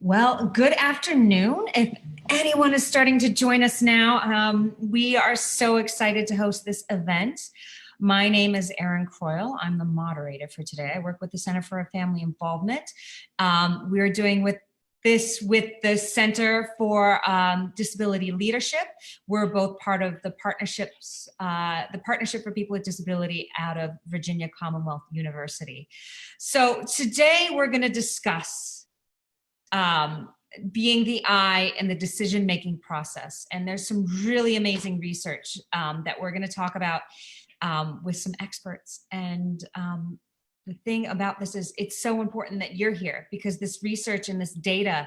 Well, good afternoon. If anyone is starting to join us now, we are so excited to host this event. My name is Erin Croyle. I'm the moderator for today. I work with the Center for Family Involvement. We're doing with the Center for Disability Leadership. We're both part of the partnerships, the Partnership for People with Disability out of Virginia Commonwealth University. So today we're going to discuss being the I in the decision-making process. And there's some really amazing research that we're going to talk about with some experts. And the thing about this is it's so important that you're here, because this research and this data,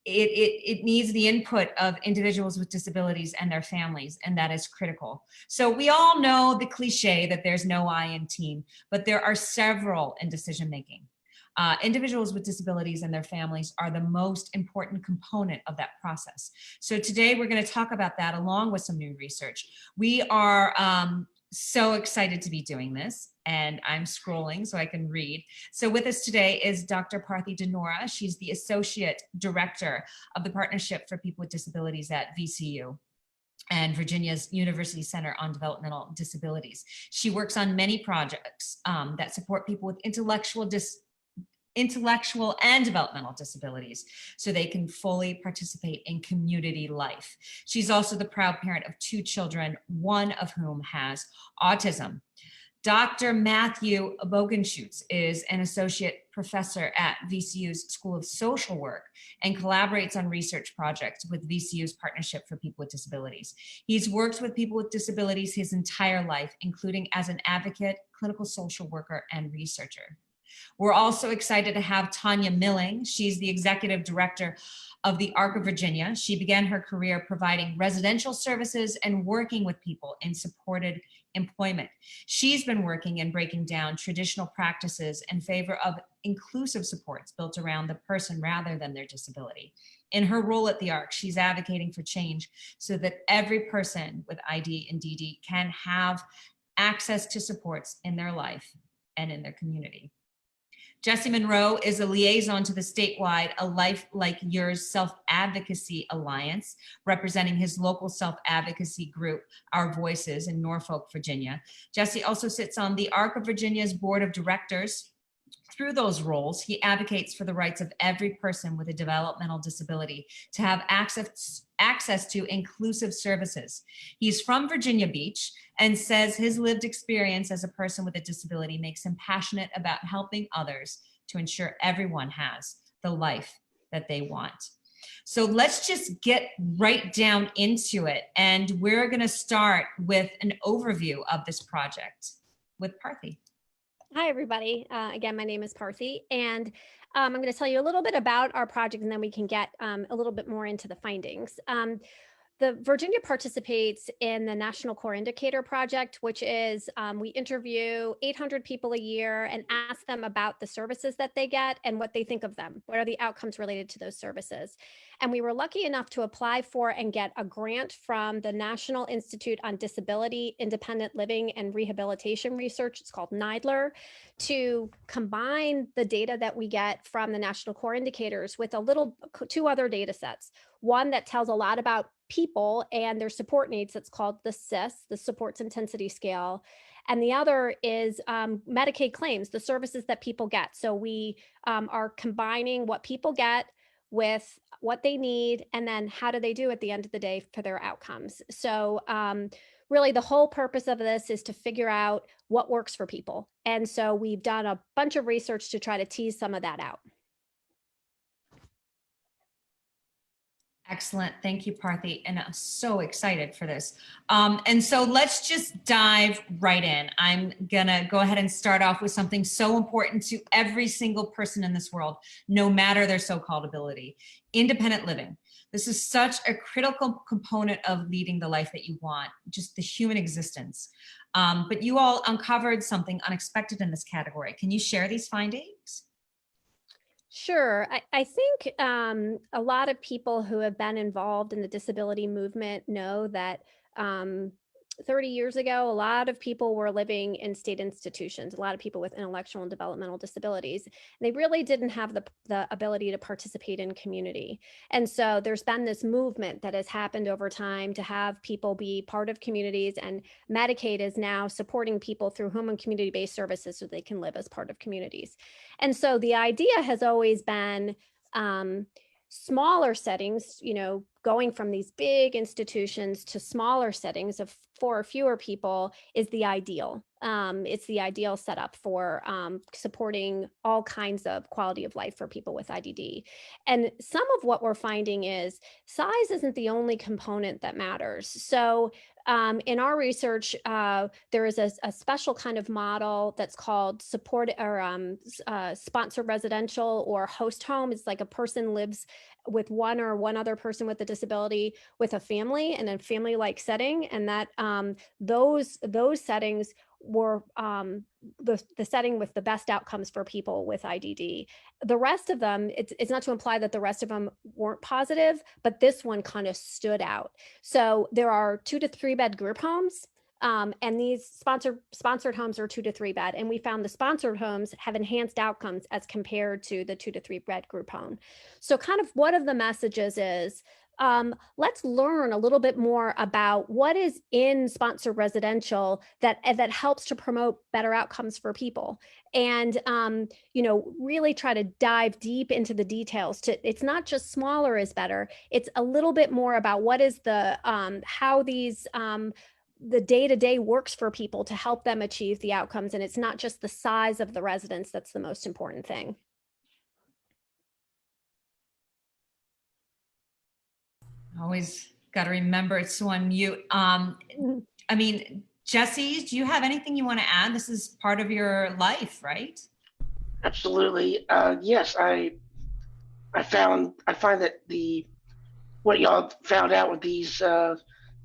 it needs the input of individuals with disabilities and their families, and that is critical. So we all know the cliche that there's no I in team, but there are several in decision-making. Individuals with disabilities and their families are the most important component of that process. So today we're going to talk about that along with some new research. We are so excited to be doing this, and I'm scrolling so I can read. So with us today is Dr. Parthy Dinora. She's the Associate Director of the Partnership for People with Disabilities at VCU and Virginia's University Center on Developmental Disabilities. She works on many projects that support people with intellectual and developmental disabilities so they can fully participate in community life. She's also the proud parent of 2 children, one of whom has autism. Dr. Matthew Bogenshultz is an associate professor at VCU's School of Social Work and collaborates on research projects with VCU's Partnership for People with Disabilities. He's worked with people with disabilities his entire life, including as an advocate, clinical social worker, and researcher. We're also excited to have Tanya Milling. She's the executive director of the ARC of Virginia. She began her career providing residential services and working with people in supported employment. She's been working and breaking down traditional practices in favor of inclusive supports built around the person rather than their disability. In her role at the ARC, she's advocating for change so that every person with ID and DD can have access to supports in their life and in their community. Jessie Monroe is a liaison to the statewide A Life Like Yours Self-Advocacy Alliance, representing his local self-advocacy group, Our Voices, in Norfolk, Virginia. Jessie also sits on the ARC of Virginia's board of directors. Through those roles, he advocates for the rights of every person with a developmental disability to have access to inclusive services. He's from Virginia Beach and says his lived experience as a person with a disability makes him passionate about helping others to ensure everyone has the life that they want. So let's just get right down into it. And we're going to start with an overview of this project with Parthy. Hi, everybody. Again, my name is Parthy, and I'm going to tell you a little bit about our project, and then we can get a little bit more into the findings. The Virginia participates in the National Core Indicator Project, which is we interview 800 people a year and ask them about the services that they get and what they think of them. What are the outcomes related to those services? And we were lucky enough to apply for and get a grant from the National Institute on Disability, Independent Living, and Rehabilitation Research. It's called NIDLR, to combine the data that we get from the National Core Indicators with 2 other data sets. One that tells a lot about people and their support needs. It's called the SIS, the Supports Intensity Scale. And the other is Medicaid claims, the services that people get. So we are combining what people get with what they need, and then how do they do at the end of the day for their outcomes. So really the whole purpose of this is to figure out what works for people. And so we've done a bunch of research to try to tease some of that out. Excellent. Thank you, Parthy. And I'm so excited for this. And so let's just dive right in. I'm going to go ahead and start off with something so important to every single person in this world, no matter their so-called ability: independent living. This is such a critical component of leading the life that you want, just the human existence. But you all uncovered something unexpected in this category. Can you share these findings? Sure. I think a lot of people who have been involved in the disability movement know that 30 years ago, a lot of people were living in state institutions, a lot of people with intellectual and developmental disabilities. They really didn't have the ability to participate in community. And so there's been this movement that has happened over time to have people be part of communities, and Medicaid is now supporting people through home and community-based services so they can live as part of communities. And so the idea has always been smaller settings, going from these big institutions to smaller settings of 4 or fewer people is the ideal. It's the ideal setup for supporting all kinds of quality of life for people with IDD. And some of what we're finding is size isn't the only component that matters. So in our research, there is a special kind of model that's called support or sponsored residential or host home. It's like a person lives with one or one other person with a disability with a family in a family-like setting, and that those settings were the setting with the best outcomes for people with IDD. The rest of them, it's not to imply that the rest of them weren't positive, but this one kind of stood out. So there are 2 to 3 bed group homes. And these sponsored homes are 2 to 3 bed. And we found the sponsored homes have enhanced outcomes as compared to the 2 to 3 bed group home. So kind of one of the messages is, let's learn a little bit more about what is in sponsored residential that helps to promote better outcomes for people. And, really try to dive deep into the details. It's not just smaller is better. It's a little bit more about what is how these, the day-to-day works for people to help them achieve the outcomes. And it's not just the size of the residence that's the most important thing. Always got to remember it's on you. Jessie, do you have anything you want to add? This is part of your life, right? Absolutely. Yes, I find that what y'all found out with these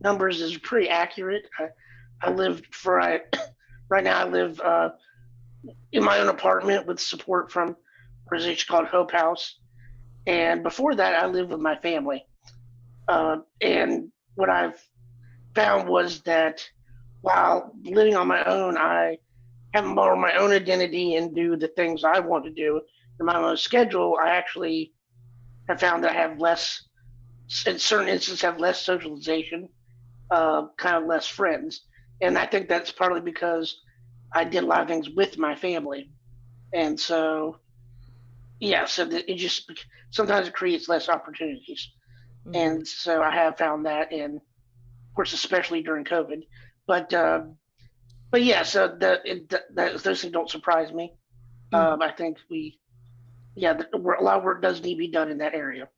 numbers is pretty accurate. Right now I live in my own apartment with support from an organization called Hope House, and before that I lived with my family. And what I've found was that while living on my own, I have more of my own identity and do the things I want to do in my own schedule. I actually have found that I have less, in certain instances, have less socialization, kind of less friends. And I think that's partly because I did a lot of things with my family. And so, yeah, so it just sometimes it creates less opportunities. Mm-hmm. And so I have found that, and of course, especially during COVID. But yeah, so those things don't surprise me. I think a lot of work does need to be done in that area.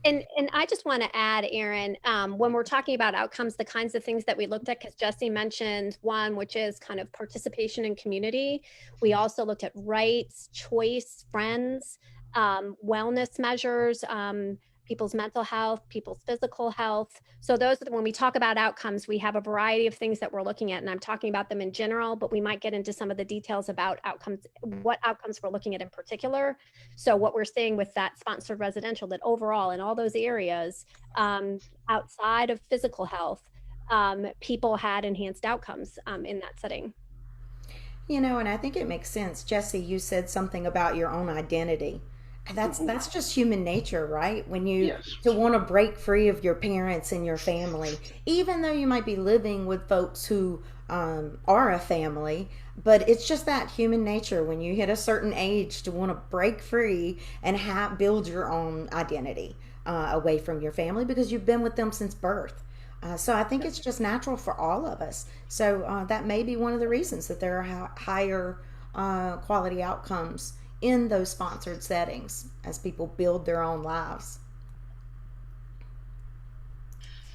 And I just want to add, Aaron, when we're talking about outcomes, the kinds of things that we looked at, because Jessie mentioned one, which is kind of participation in community. We also looked at rights, choice, friends, wellness measures, people's mental health, people's physical health. So those are when we talk about outcomes, we have a variety of things that we're looking at, and I'm talking about them in general, but we might get into some of the details about outcomes, what outcomes we're looking at in particular. So what we're seeing with that sponsored residential, that overall in all those areas, outside of physical health, people had enhanced outcomes in that setting. And I think it makes sense. Jessie, you said something about your own identity. That's just human nature, right? When you to want to break free of your parents and your family, even though you might be living with folks who are a family, but it's just that human nature when you hit a certain age to want to break free and build your own identity away from your family because you've been with them since birth. So I think it's just natural for all of us. So that may be one of the reasons that there are higher quality outcomes in those sponsored settings as people build their own lives.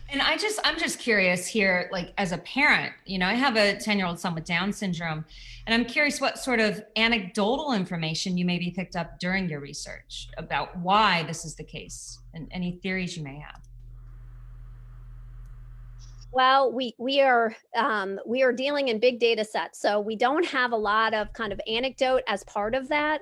And I'm just curious here, like as a parent, I have a 10-year-old son with Down syndrome, and I'm curious what sort of anecdotal information you maybe picked up during your research about why this is the case and any theories you may have. Well, we are dealing in big data sets, so we don't have a lot of kind of anecdote as part of that.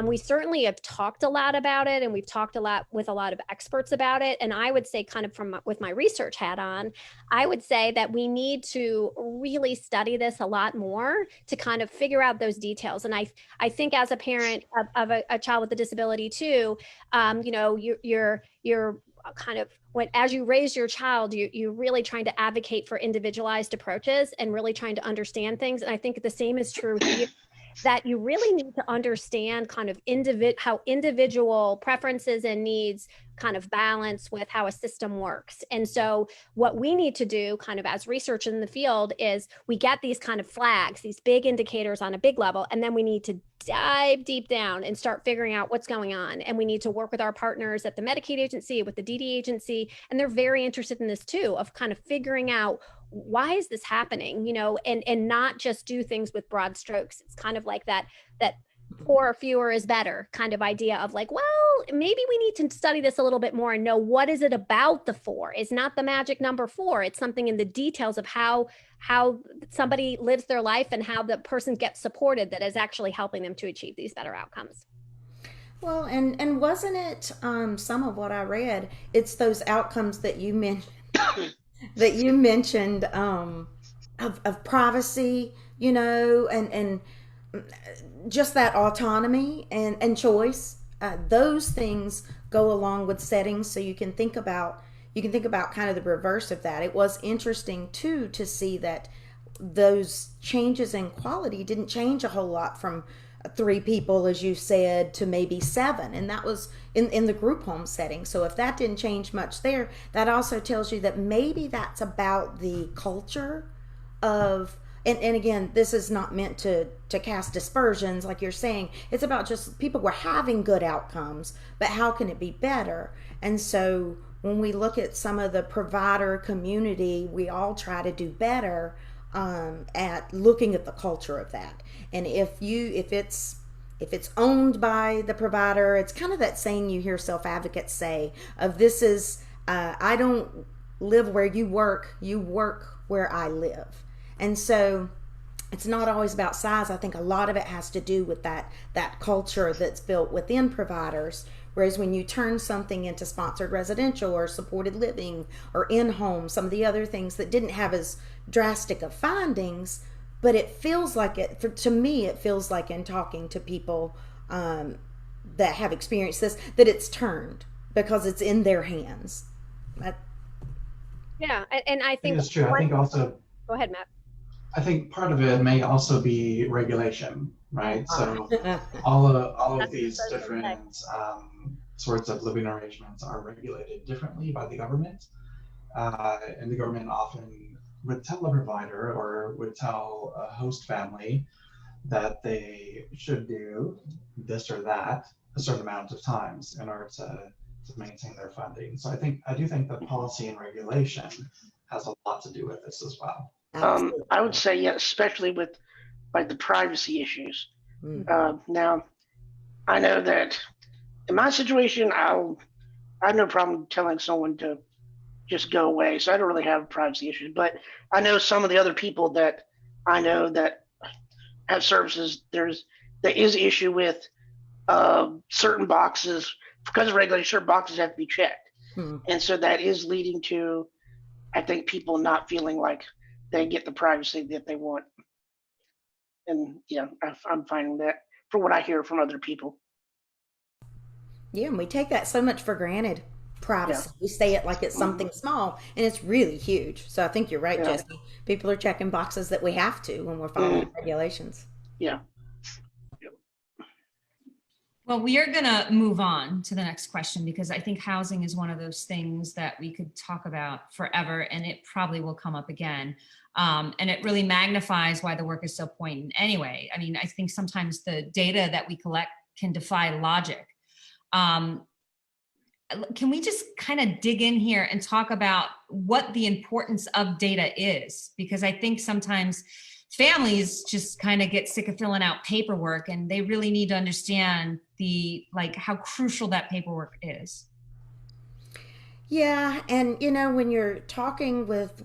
We certainly have talked a lot about it, and we've talked a lot with a lot of experts about it. And I would say, kind of with my research hat on, I would say that we need to really study this a lot more to kind of figure out those details. And I think as a parent of a child with a disability too, you know, you're kind of as you raise your child, you're really trying to advocate for individualized approaches and really trying to understand things. And I think the same is true here, that you really need to understand kind of how individual preferences and needs kind of balance with how a system works. And so what we need to do kind of as research in the field is we get these kind of flags, these big indicators on a big level, and then we need to dive deep down and start figuring out what's going on. And we need to work with our partners at the Medicaid agency, with the DD agency, and they're very interested in this too, of kind of figuring out why is this happening, you know, and not just do things with broad strokes. It's kind of like that 4 or fewer is better kind of idea of like, well, maybe we need to study this a little bit more and know what is it about the 4. It's not the magic number 4. It's something in the details of how somebody lives their life and how the person gets supported that is actually helping them to achieve these better outcomes. Well, and wasn't it some of what I read? It's those outcomes that you mentioned of privacy, you know, and just that autonomy and choice. Those things go along with settings, so you can think about kind of the reverse of that. It was interesting too to see that those changes in quality didn't change a whole lot from 3 people, as you said, to maybe 7, and that was in the group home setting. So if that didn't change much there, that also tells you that maybe that's about the culture of, and again, this is not meant to cast aspersions like you're saying. It's about just people were having good outcomes, but how can it be better? And so when we look at some of the provider community, we all try to do better at looking at the culture of that. And if it's owned by the provider, it's kind of that saying you hear self-advocates say of this is I don't live where you work where I live. And so it's not always about size. I think a lot of it has to do with that culture that's built within providers. Whereas when you turn something into sponsored residential or supported living or in-home, some of the other things that didn't have as drastic of findings, but it feels like to me, it feels like in talking to people that have experienced this, that it's turned because it's in their hands. Yeah, and I think it's true. I think also, go ahead, Matt. I think part of it may also be regulation, right? So all of these different sorts of living arrangements are regulated differently by the government, and the government often would tell a provider or would tell a host family that they should do this or that a certain amount of times in order to maintain their funding. So I do think that policy and regulation has a lot to do with this as well. I would say, yeah, especially with like the privacy issues. Now, I know that in my situation, I have no problem telling someone to just go away. So I don't really have privacy issues. But I know some of the other people that I know that have services, there is issue with certain boxes, because of regulation, certain boxes have to be checked. And so that is leading to, I think, people not feeling like they get the privacy that they want. And yeah, I'm finding that from what I hear from other people. Yeah, and we take that so much for granted. Privacy. Yeah. We say it like it's something small, and it's really huge. So I think you're right, Jessie. People are checking boxes that we have to when we're following regulations. Yeah. Well, we are going to move on to the next question, because I think housing is one of those things that we could talk about forever, and it probably will come up again. And it really magnifies why the work is so poignant anyway. I mean, I think sometimes the data that we collect can defy logic. Can we just kind of dig in here and talk about what the importance of data is? Because I think sometimes families just kind of get sick of filling out paperwork, and they really need to understand how crucial that paperwork is. Yeah, and when you're talking with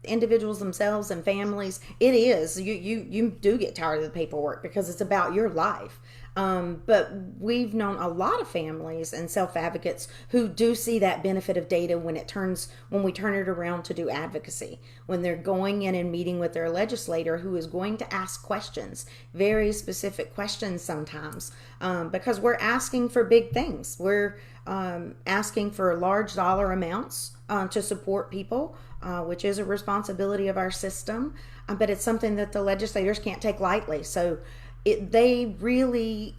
individuals themselves and families, it is, you do get tired of the paperwork because it's about your life. But we've known a lot of families and self-advocates who do see that benefit of data when we turn it around to do advocacy, when they're going in and meeting with their legislator who is going to ask questions, very specific questions sometimes, because we're asking for big things. We're asking for large dollar amounts to support people, which is a responsibility of our system, but it's something that the legislators can't take lightly. So they really,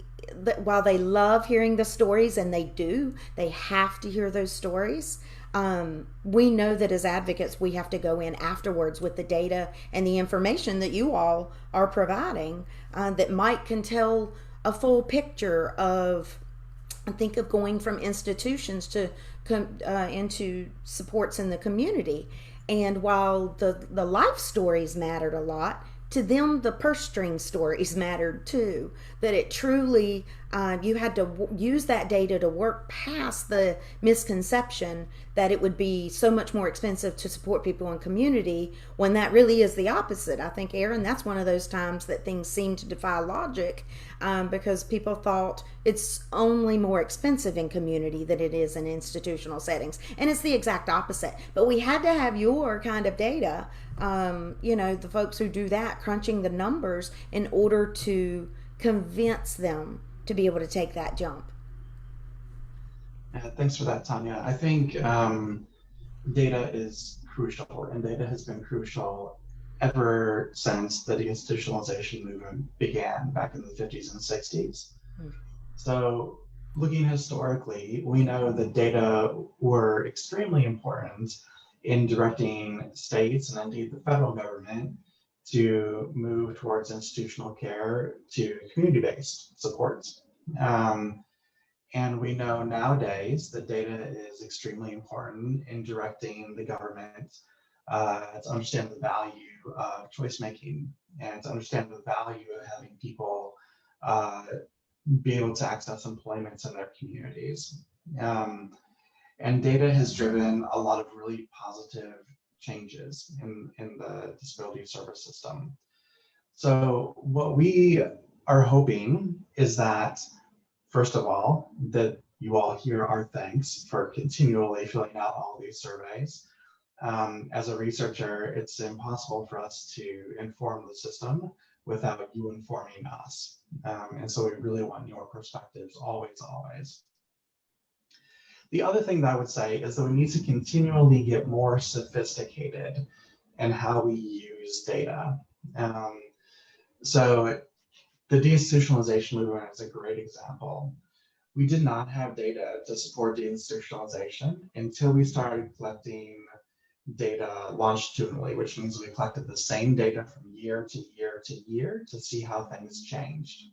while they love hearing the stories, and they have to hear those stories, we know that as advocates, we have to go in afterwards with the data and the information that you all are providing that can tell a full picture of, think of going from institutions to into supports in the community. And while the life stories mattered a lot, to them the purse string stories mattered too. That it truly, you had to use that data to work past the misconception that it would be so much more expensive to support people in community, when that really is the opposite. I think, Aaron, that's one of those times that things seem to defy logic, because people thought it's only more expensive in community than it is in institutional settings. And it's the exact opposite. But we had to have your kind of data, the folks who do that, crunching the numbers in order to convince them to be able to take that jump. Thanks for that, Tanya. I think data is crucial, and data has been crucial ever since the deinstitutionalization movement began back in the 50s and 60s. So looking historically, we know that data were extremely important in directing states and indeed the federal government to move towards institutional care to community-based supports. And we know nowadays that data is extremely important in directing the government to understand the value of choice making and to understand the value of having people be able to access employment in their communities. And data has driven a lot of really positive changes in the disability service system. So what we are hoping is that, first of all, that you all hear our thanks for continually filling out all these surveys. As a researcher, it's impossible for us to inform the system without you informing us. And so we really want your perspectives always, always. The other thing that I would say is that we need to continually get more sophisticated in how we use data. So the deinstitutionalization movement is a great example. We did not have data to support deinstitutionalization until we started collecting data longitudinally, which means we collected the same data from year to year to year to see how things changed.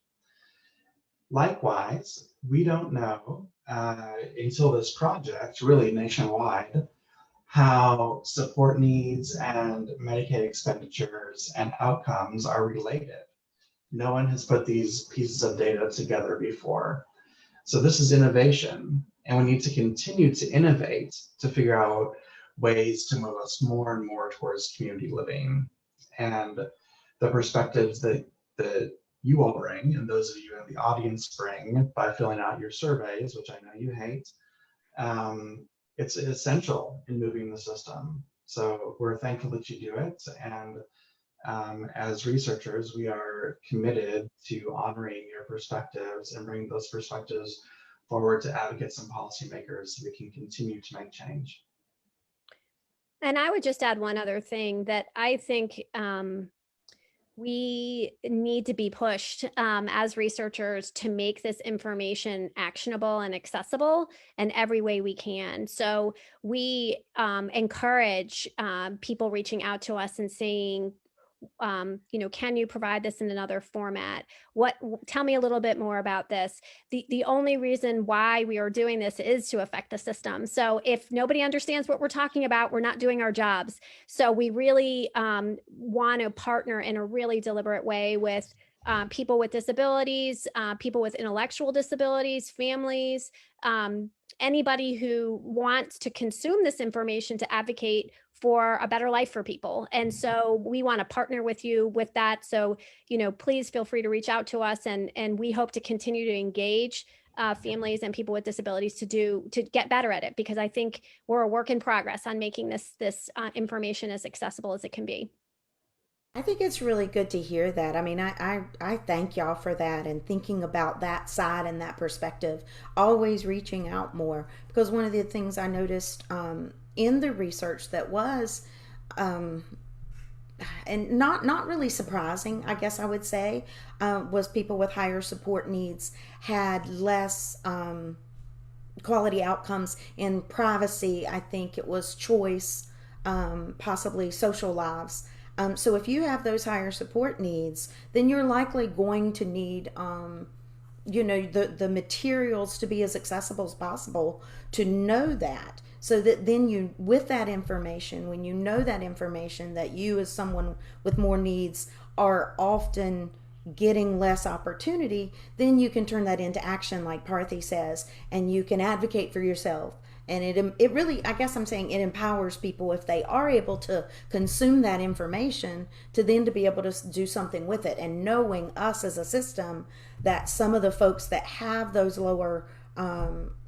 Likewise, we don't know until this project, really nationwide, how support needs and Medicaid expenditures and outcomes are related. No one has put these pieces of data together before. So this is innovation, and we need to continue to innovate to figure out ways to move us more and more towards community living. And the perspectives that you all bring, and those of you in the audience bring by filling out your surveys, which I know you hate, it's essential in moving the system. So we're thankful that you do it. And as researchers, we are committed to honoring your perspectives and bringing those perspectives forward to advocates and policymakers so we can continue to make change. And I would just add one other thing that I think we need to be pushed as researchers to make this information actionable and accessible in every way we can. So we encourage people reaching out to us and saying, can you provide this in another format? Tell me a little bit more about this. The only reason why we are doing this is to affect the system. So if nobody understands what we're talking about, we're not doing our jobs. So we really want to partner in a really deliberate way with people with disabilities, people with intellectual disabilities, families, anybody who wants to consume this information to advocate for a better life for people. And so we want to partner with you with that. So, please feel free to reach out to us, and we hope to continue to engage families and people with disabilities to get better at it, because I think we're a work in progress on making this information as accessible as it can be. I think it's really good to hear that. I mean, I thank y'all for that and thinking about that side and that perspective, always reaching out more. Because one of the things I noticed in the research that was, and not really surprising, I guess I would say, was people with higher support needs had less quality outcomes in privacy. I think it was choice, possibly social lives. So if you have those higher support needs, then you're likely going to need, the materials to be as accessible as possible to know that. So that then you, with that information, when you know that information, that you as someone with more needs are often getting less opportunity, then you can turn that into action, like Parthy says, and you can advocate for yourself. And it really, I guess I'm saying, it empowers people if they are able to consume that information to then to be able to do something with it. And knowing us as a system, that some of the folks that have those lower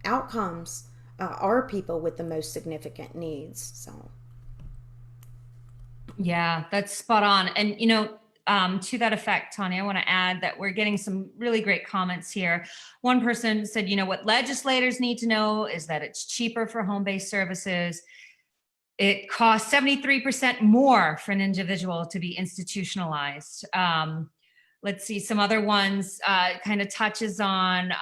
outcomes are people with the most significant needs. So. Yeah, that's spot on. And, to that effect, Tanya, I want to add that we're getting some really great comments here. One person said, what legislators need to know is that it's cheaper for home-based services. It costs 73% more for an individual to be institutionalized. Let's see, some other ones kind of touches on,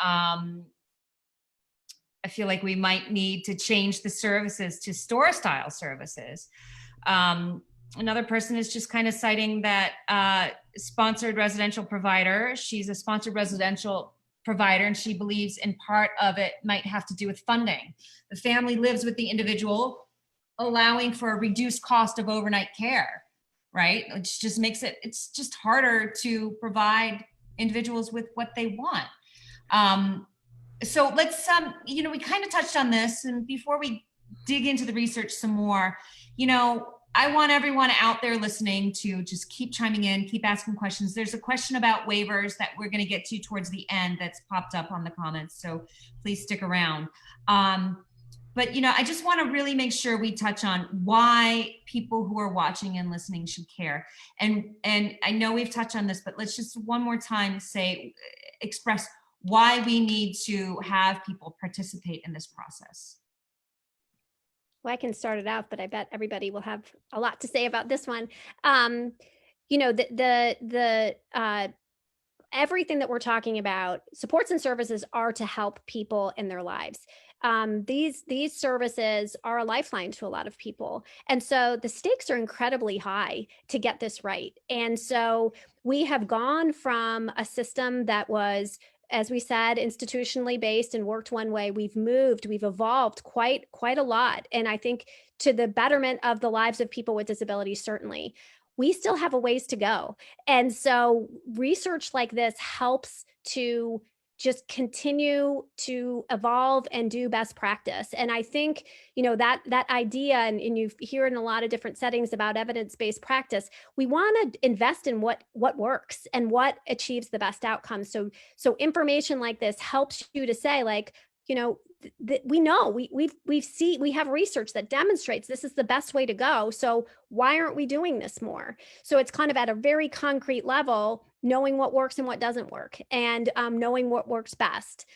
I feel like we might need to change the services to store-style services. Another person is just kind of citing that sponsored residential provider. She's a sponsored residential provider, and she believes in part of it might have to do with funding. The family lives with the individual, allowing for a reduced cost of overnight care, right? Which just makes it's just harder to provide individuals with what they want. So let's, we kind of touched on this, and before we dig into the research some more, I want everyone out there listening to just keep chiming in, keep asking questions. There's a question about waivers that we're going to get to towards the end that's popped up on the comments, so please stick around. But, I just want to really make sure we touch on why people who are watching and listening should care. And I know we've touched on this, but let's just one more time express why we need to have people participate in this process. Well, I can start it out, but I bet everybody will have a lot to say about this one. Everything that we're talking about, supports and services are to help people in their lives. These services are a lifeline to a lot of people. And so the stakes are incredibly high to get this right. And so we have gone from a system that was, as we said, institutionally based and worked one way. We've evolved quite a lot. And I think to the betterment of the lives of people with disabilities, certainly. We still have a ways to go. And so research like this helps to just continue to evolve and do best practice. And I think, that idea, and you hear in a lot of different settings about evidence-based practice, we want to invest in what works and what achieves the best outcomes. So information like this helps you to say, like, we know we have research that demonstrates this is the best way to go. So why aren't we doing this more? So it's kind of at a very concrete level, knowing what works and what doesn't work, and knowing what works best.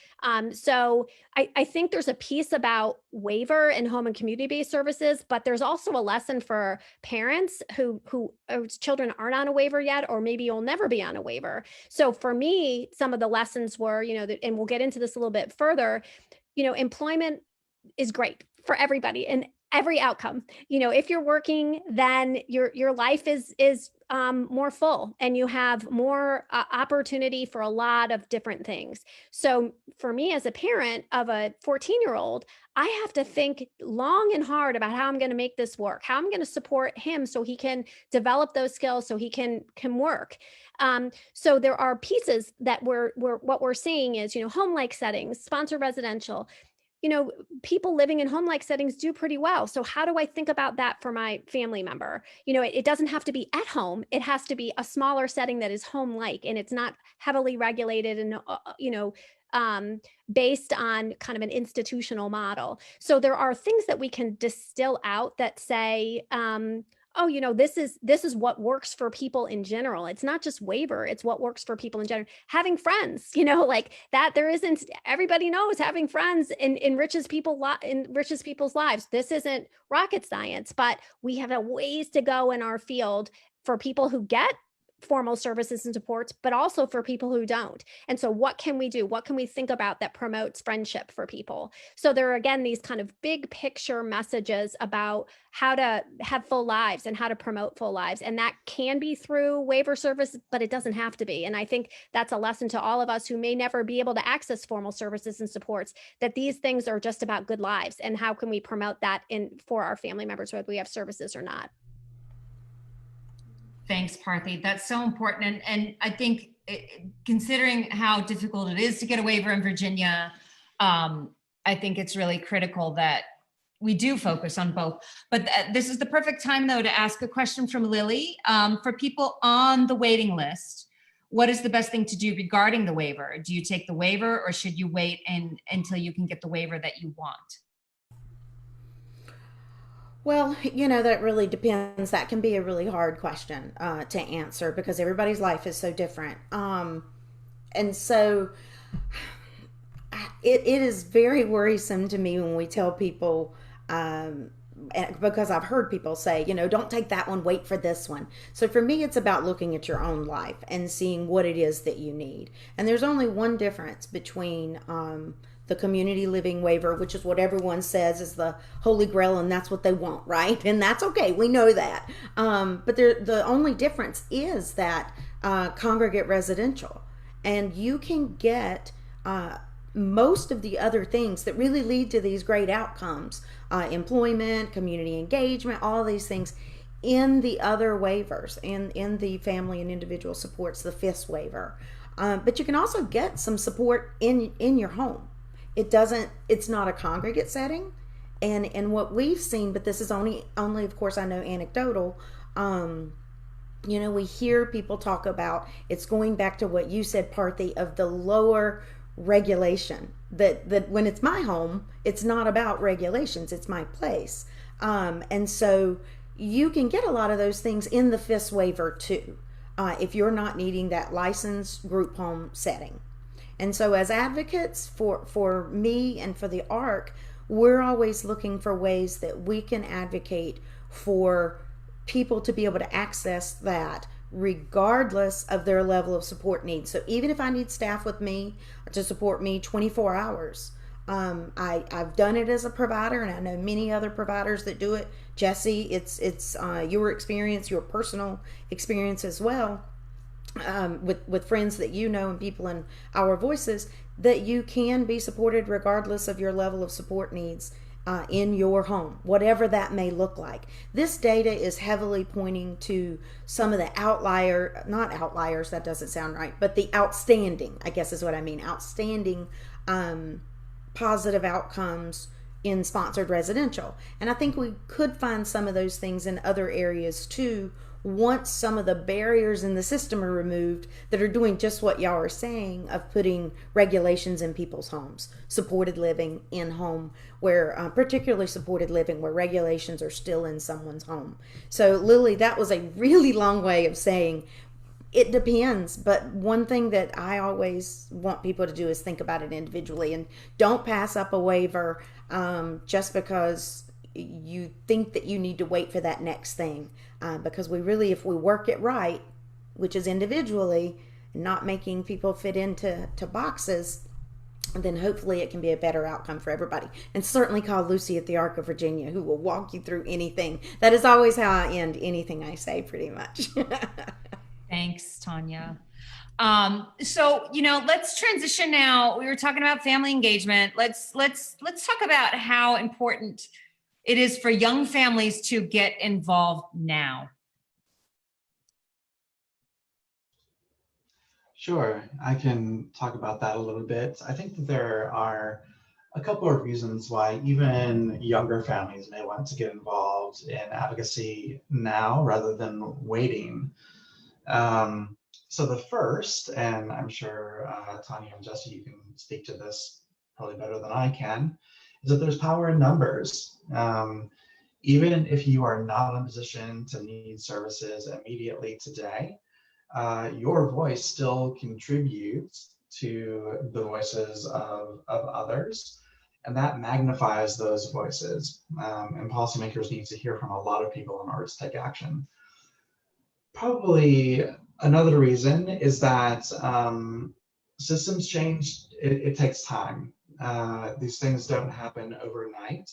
So I think there's a piece about waiver and home and community-based services, but there's also a lesson for parents whose children aren't on a waiver yet, or maybe you'll never be on a waiver. So for me, some of the lessons were, and we'll get into this a little bit further, employment is great for everybody and every outcome. If you're working, then your life is more full, and you have more opportunity for a lot of different things. So for me as a parent of a 14-year-old, I have to think long and hard about how I'm going to make this work, how I'm going to support him so he can develop those skills, so he can work. So there are pieces that what we're seeing is, home-like settings, sponsored residential. people living in home-like settings do pretty well. So how do I think about that for my family member? It doesn't have to be at home. It has to be a smaller setting that is home-like, and it's not heavily regulated and, based on kind of an institutional model. So there are things that we can distill out that say, this is what works for people in general. It's not just waiver, it's what works for people in general. Having friends, like that, everybody knows having friends enriches people's lives. This isn't rocket science, but we have a ways to go in our field for people who get formal services and supports, but also for people who don't. And so what can we do? What can we think about that promotes friendship for people? So there are, again, these kind of big picture messages about how to have full lives and how to promote full lives. And that can be through waiver service, but it doesn't have to be. And I think that's a lesson to all of us who may never be able to access formal services and supports, that these things are just about good lives. And how can we promote that for our family members, whether we have services or not? Thanks, Parthy. That's so important. And I think considering how difficult it is to get a waiver in Virginia, I think it's really critical that we do focus on both. But this is the perfect time, though, to ask a question from Lily. For people on the waiting list, what is the best thing to do regarding the waiver? Do you take the waiver, or should you wait until you can get the waiver that you want? Well, that really depends. That can be a really hard question to answer because everybody's life is so different. And so it is very worrisome to me when we tell people, because I've heard people say, don't take that one, wait for this one. So for me, it's about looking at your own life and seeing what it is that you need. And there's only one difference between the community living waiver, which is what everyone says is the holy grail, and that's what they want, right? And that's okay, we know that. But the only difference is that congregate residential, and you can get most of the other things that really lead to these great outcomes, employment, community engagement, all these things, in the other waivers, in the family and individual supports, the FIS waiver. But you can also get some support in your home. It's not a congregate setting, and what we've seen, but this is only of course I know anecdotal, we hear people talk about, it's going back to what you said, Parthy, of the lower regulation, that when it's my home, it's not about regulations, it's my place. And so you can get a lot of those things in the FIS waiver too, if you're not needing that licensed group home setting. And so as advocates for me and for the ARC, we're always looking for ways that we can advocate for people to be able to access that regardless of their level of support needs. So even if I need staff with me to support me 24 hours, I've done it as a provider, and I know many other providers that do it. Jessie, it's your experience, your personal experience as well. With friends that and people in our voices, that you can be supported regardless of your level of support needs in your home, whatever that may look like. This data is heavily pointing to some of the not outliers, that doesn't sound right, but the outstanding, I guess is what I mean, outstanding positive outcomes in sponsored residential. And I think we could find some of those things in other areas too, once some of the barriers in the system are removed that are doing just what y'all are saying, of putting regulations in people's homes, supported living in home, where particularly supported living where regulations are still in someone's home. So Lily, that was a really long way of saying it depends, but one thing that I always want people to do is think about it individually, and don't pass up a waiver just because you think that you need to wait for that next thing, because we really, if we work it right, which is individually, not making people fit into boxes, then hopefully it can be a better outcome for everybody. And certainly call Lucy at the ARC of Virginia, who will walk you through anything. That is always how I end anything I say, pretty much. Thanks, Tanya. So, let's transition now. We were talking about family engagement. Let's talk about how important it is for young families to get involved now. Sure, I can talk about that a little bit. I think that there are a couple of reasons why even younger families may want to get involved in advocacy now rather than waiting. So the first, and I'm sure Tanya and Jessie, you can speak to this probably better than I can, is that there's power in numbers. Even if you are not in a position to need services immediately today, your voice still contributes to the voices of others, and that magnifies those voices. And policymakers need to hear from a lot of people in order to take action. Probably another reason is that systems change, it takes time. These things don't happen overnight.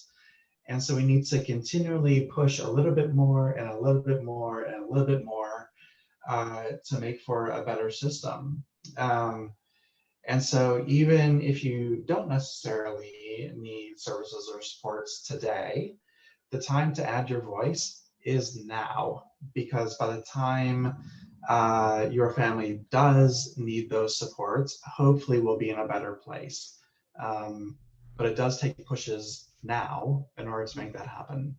And so we need to continually push a little bit more and a little bit more and a little bit more to make for a better system. And so even if you don't necessarily need services or supports today, the time to add your voice is now, because by the time your family does need those supports, hopefully we'll be in a better place. But it does take pushes now in order to make that happen.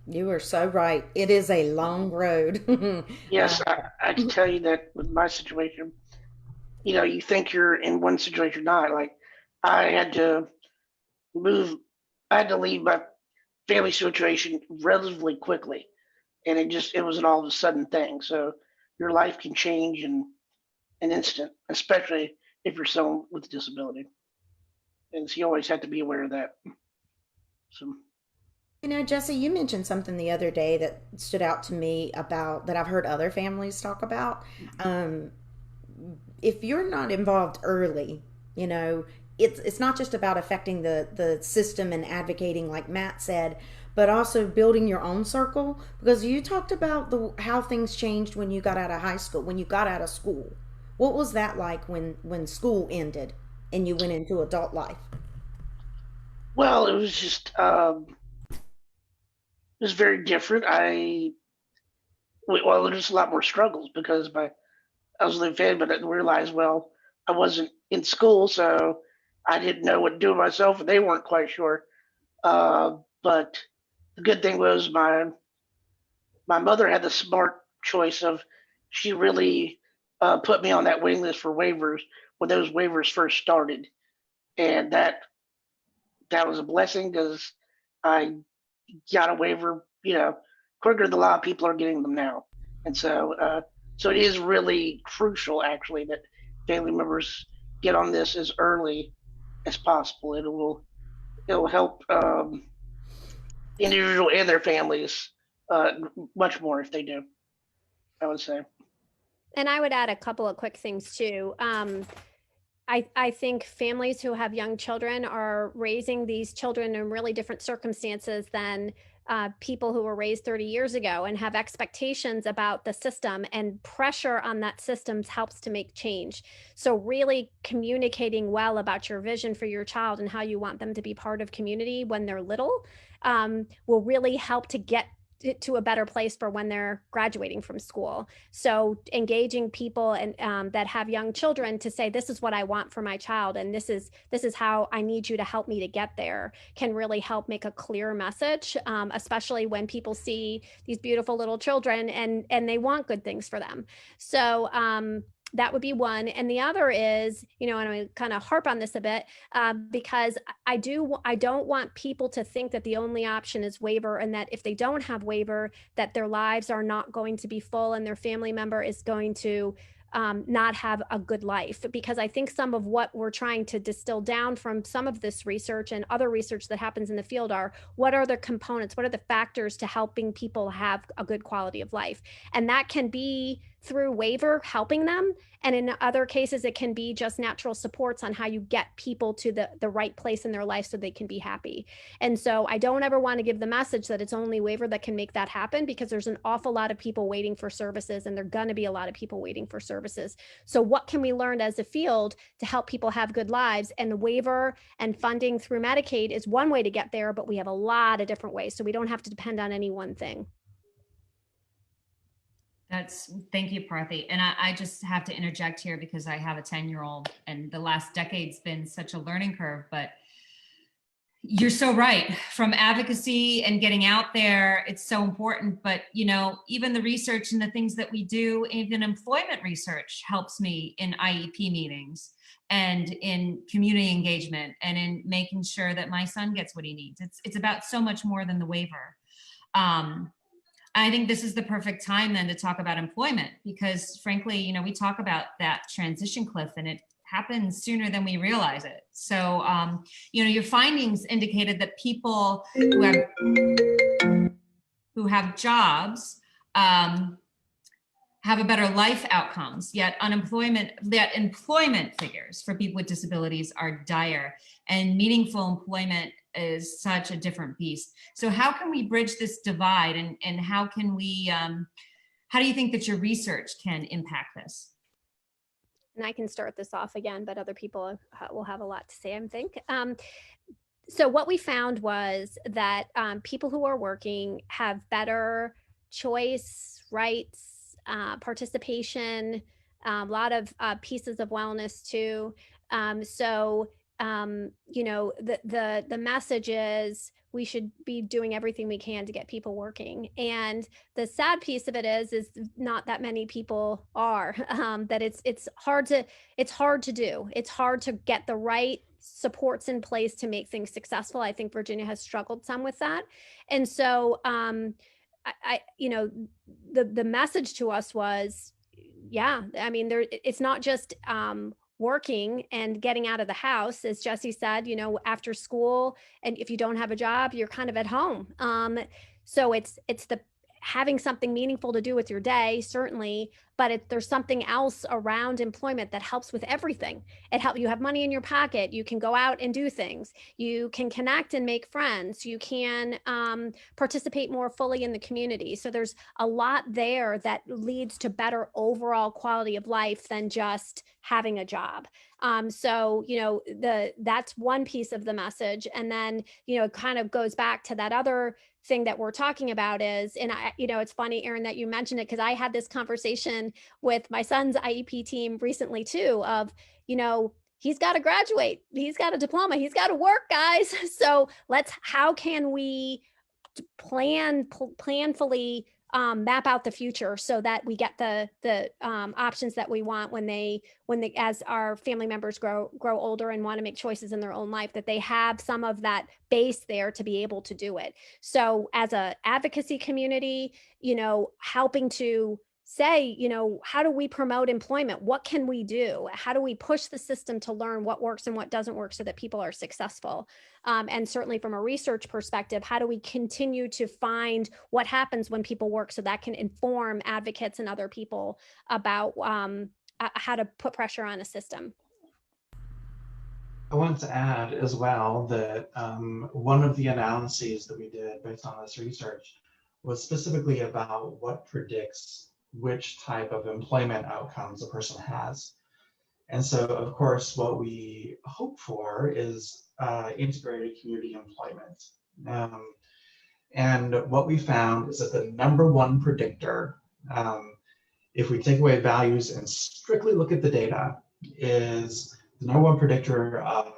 You are so right. It is a long road. Yes, I can tell you that with my situation, you think you're in one situation, not like I had to move, I had to leave my family situation relatively quickly. And it was an all of a sudden thing. So your life can change in an instant, especially if you're someone with a disability. And so you always have to be aware of that. So. Jesse, you mentioned something the other day that stood out to me about that I've heard other families talk about. If you're not involved early, it's not just about affecting the system and advocating like Matt said, but also building your own circle, because you talked about how things changed when you got out of high school, when you got out of school. What was that like when school ended and you went into adult life? Well, it was just it was very different. Well, there's a lot more struggles because I was living fan, but I didn't realize, well, I wasn't in school, so I didn't know what to do with myself, and they weren't quite sure. But the good thing was my mother had the smart choice of she really put me on that waiting list for waivers when those waivers first started, and that was a blessing because I got a waiver, quicker than a lot of people are getting them now, and so it is really crucial actually that family members get on this as early as possible. It'll help the individual and their families much more if they do, I would say. And I would add a couple of quick things too. I think families who have young children are raising these children in really different circumstances than people who were raised 30 years ago and have expectations about the system, and pressure on that system helps to make change. So really communicating well about your vision for your child and how you want them to be part of community when they're little will really help to get to a better place for when they're graduating from school. So engaging people and that have young children to say, this is what I want for my child, and this is how I need you to help me to get there, can really help make a clear message, especially when people see these beautiful little children and they want good things for them. So that would be one. And the other is, and I kind of harp on this a bit because I don't want people to think that the only option is waiver, and that if they don't have waiver, that their lives are not going to be full and their family member is going to not have a good life. Because I think some of what we're trying to distill down from some of this research and other research that happens in the field are, what are the components, what are the factors to helping people have a good quality of life? And that can be through waiver helping them. And in other cases, it can be just natural supports on how you get people to the right place in their life so they can be happy. And so I don't ever want to give the message that it's only waiver that can make that happen, because there's an awful lot of people waiting for services, and there are going to be a lot of people waiting for services. So what can we learn as a field to help people have good lives? And the waiver and funding through Medicaid is one way to get there, but we have a lot of different ways. So we don't have to depend on any one thing. Thank you, Parthy. And I just have to interject here because I have a 10-year-old and the last decade's been such a learning curve, but you're so right. From advocacy and getting out there, it's so important. But, even the research and the things that we do, even employment research helps me in IEP meetings and in community engagement and in making sure that my son gets what he needs. It's about so much more than the waiver. I think this is the perfect time then to talk about employment because frankly, we talk about that transition cliff and it happens sooner than we realize it. So, your findings indicated that people who have jobs have a better life outcomes, yet employment figures for people with disabilities are dire, and meaningful employment is such a different beast. So how can we bridge this divide, and how can we, how do you think that your research can impact this? And I can start this off again, but other people will have a lot to say, I think. So what we found was that people who are working have better choice, rights, participation, a lot of pieces of wellness too. The message is we should be doing everything we can to get people working. And the sad piece of it is not that many people are, that it's hard to do. It's hard to get the right supports in place to make things successful. I think Virginia has struggled some with that. And so, the message to us was, it's not just, working and getting out of the house, as Jessie said, after school, and if you don't have a job, you're kind of at home. So it's the having something meaningful to do with your day, certainly, but there's something else around employment that helps with everything. You have money in your pocket, you can go out and do things, you can connect and make friends, you can participate more fully in the community. So there's a lot there that leads to better overall quality of life than just having a job. That's one piece of the message. And then, it kind of goes back to that other thing that we're talking about is, and it's funny, Erin, that you mentioned it, because I had this conversation with my son's IEP team recently too, of, he's got to graduate, he's got a diploma, he's got to work, guys. So how can we planfully map out the future so that we get the options that we want as our family members grow older and want to make choices in their own life, that they have some of that base there to be able to do it. So as a advocacy community, helping to say, how do we promote employment? What can we do? How do we push the system to learn what works and what doesn't work so that people are successful? And certainly from a research perspective, how do we continue to find what happens when people work so that can inform advocates and other people about how to put pressure on a system? I want to add as well that one of the analyses that we did based on this research was specifically about what predicts which type of employment outcomes a person has. And so, of course, what we hope for is integrated community employment. And what we found is that the number one predictor, if we take away values and strictly look at the data, is the number one predictor of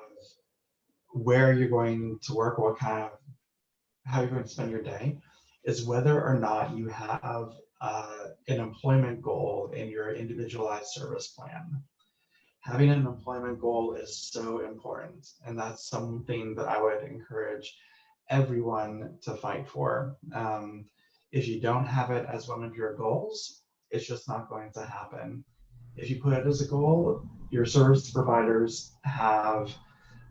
where you're going to work, or how you're going to spend your day, is whether or not you have an employment goal in your individualized service plan. Having an employment goal is so important, and that's something that I would encourage everyone to fight for. If you don't have it as one of your goals, it's just not going to happen. If you put it as a goal, your service providers have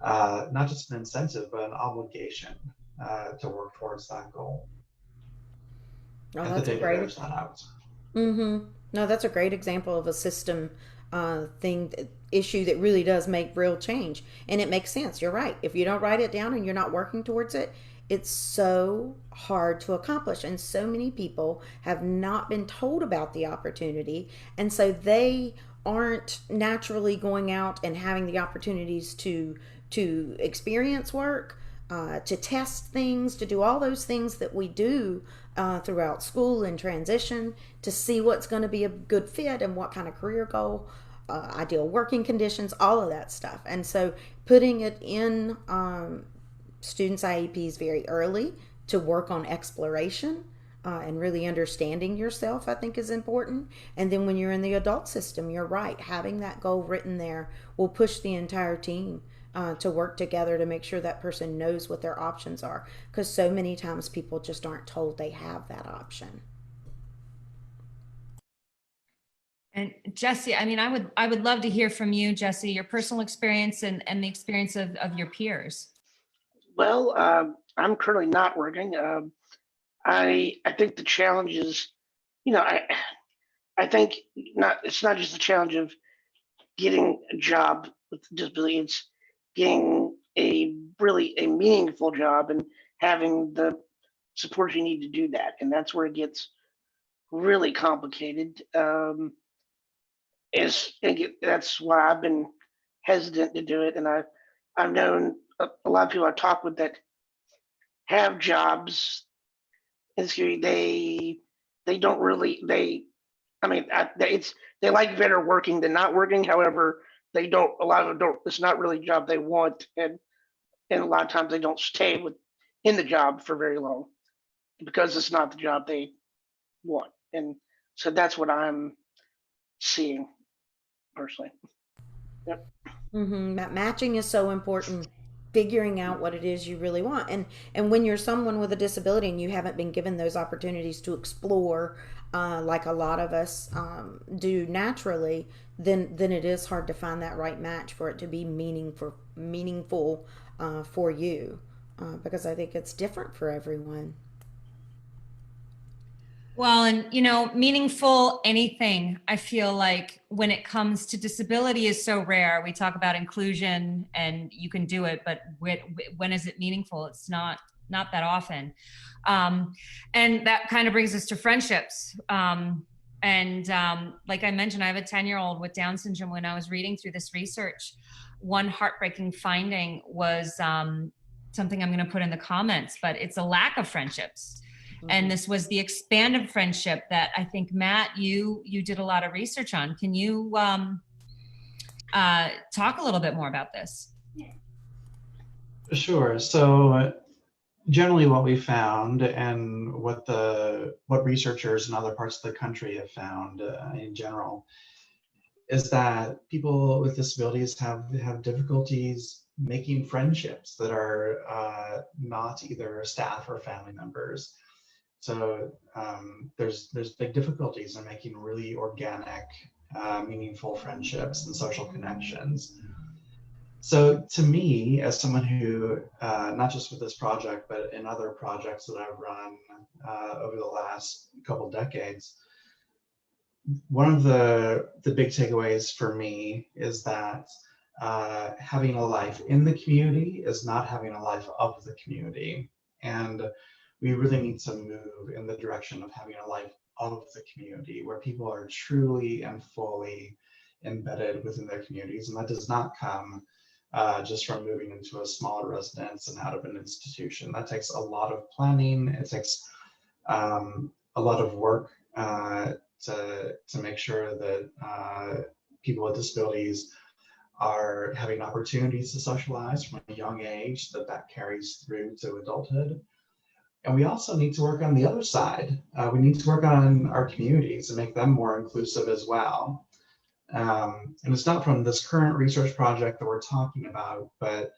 not just an incentive, but an obligation to work towards that goal. Oh, that's a great Mm-hmm. No, that's a great example of a system issue that really does make real change. And it makes sense. You're right. If you don't write it down and you're not working towards it, it's so hard to accomplish. And so many people have not been told about the opportunity. And so they aren't naturally going out and having the opportunities to experience work to test things, to do all those things that we do throughout school and transition, to see what's going to be a good fit and what kind of career goal, ideal working conditions, all of that stuff. And so putting it in students' IEPs very early to work on exploration and really understanding yourself, I think, is important. And then when you're in the adult system, you're right, having that goal written there will push the entire team to work together to make sure that person knows what their options are, because so many times people just aren't told they have that option. And Jessie, I mean, I would love to hear from you, Jessie, your personal experience and the experience of your peers. Well, I'm currently not working. I think the challenge is, I think it's not just the challenge of getting a job with disability, it's getting a meaningful job and having the support you need to do that. And that's where it gets really complicated. That's why I've been hesitant to do it. And I've known a lot of people I've talked with that have jobs in security. They don't really, they like better working than not working. However, a lot of them don't, it's not really a job they want. And a lot of times they don't stay in the job for very long because it's not the job they want. And so that's what I'm seeing personally. Yep. That matching is so important. Figuring out what it is you really want, and when you're someone with a disability and you haven't been given those opportunities to explore, like a lot of us do naturally, then it is hard to find that right match for it to be meaningful for you, because I think it's different for everyone. Well, and meaningful anything, I feel like when it comes to disability is so rare. We talk about inclusion and you can do it, but when is it meaningful? It's not that often. And that kind of brings us to friendships. Like I mentioned, I have a 10-year-old with Down syndrome. When I was reading through this research, one heartbreaking finding was something I'm going to put in the comments, but it's a lack of friendships. And this was the expanded friendship that I think, Matt, you did a lot of research on. Can you talk a little bit more about this? Sure. So generally what we found and what researchers in other parts of the country have found in general is that people with disabilities have difficulties making friendships that are not either staff or family members. So there's big difficulties in making really organic, meaningful friendships and social connections. So to me, as someone who, not just with this project, but in other projects that I've run over the last couple decades, one of the big takeaways for me is that having a life in the community is not having a life of the community. And we really need to move in the direction of having a life of the community where people are truly and fully embedded within their communities. And that does not come just from moving into a smaller residence and out of an institution. That takes a lot of planning. It takes a lot of work to make sure that people with disabilities are having opportunities to socialize from a young age, that carries through to adulthood. And we also need to work on the other side. We need to work on our communities and make them more inclusive as well. And it's not from this current research project that we're talking about, but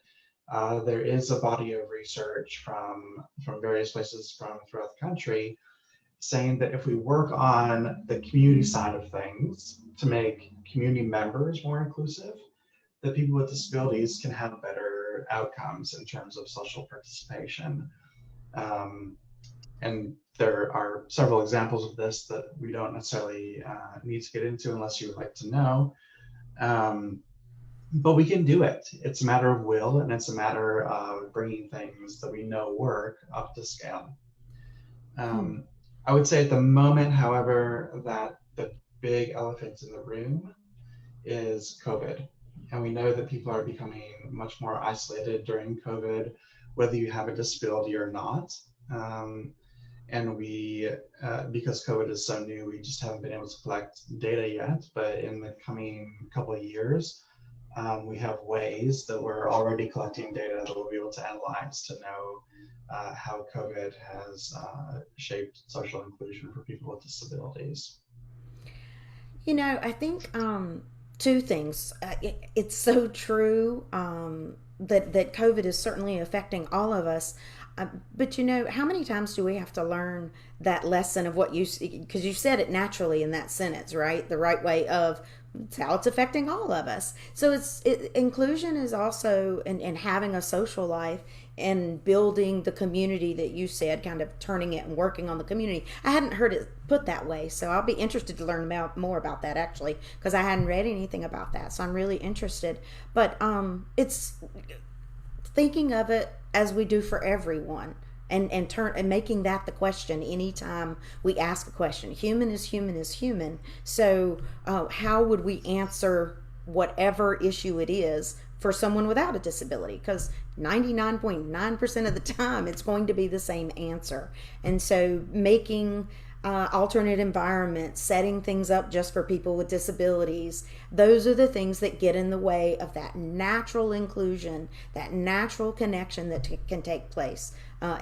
there is a body of research from various places throughout the country saying that if we work on the community side of things to make community members more inclusive, that people with disabilities can have better outcomes in terms of social participation. And there are several examples of this that we don't necessarily need to get into unless you would like to know. But we can do it. It's a matter of will, and it's a matter of bringing things that we know work up to scale. I would say at the moment, however, that the big elephant in the room is COVID. And we know that people are becoming much more isolated during COVID. whether you have a disability or not. And we, because COVID is so new, we just haven't been able to collect data yet. But in the coming couple of years, we have ways that we're already collecting data that we'll be able to analyze to know how COVID has shaped social inclusion for people with disabilities. You know, I think two things. It's so true that COVID is certainly affecting all of us. But you know, how many times do we have to learn that lesson of what you, because you said it naturally in that sentence, right? The right way of it's how it's affecting all of us. So inclusion is also in having a social life and building the community that you said, kind of turning it and working on the community. I hadn't heard it put that way, so I'll be interested to learn more about that actually, because I hadn't read anything about that. So I'm really interested. But it's thinking of it as we do for everyone, and making that the question anytime we ask a question. Human is human is human. So how would we answer whatever issue it is for someone without a disability? Because 99.9% of the time it's going to be the same answer. And so making alternate environments, setting things up just for people with disabilities, those are the things that get in the way of that natural inclusion, that natural connection that can take place.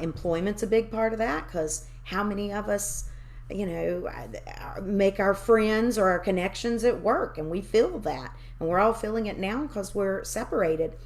Employment's a big part of that, because how many of us, you know, make our friends or our connections at work, and we feel that, and we're all feeling it now because we're separated.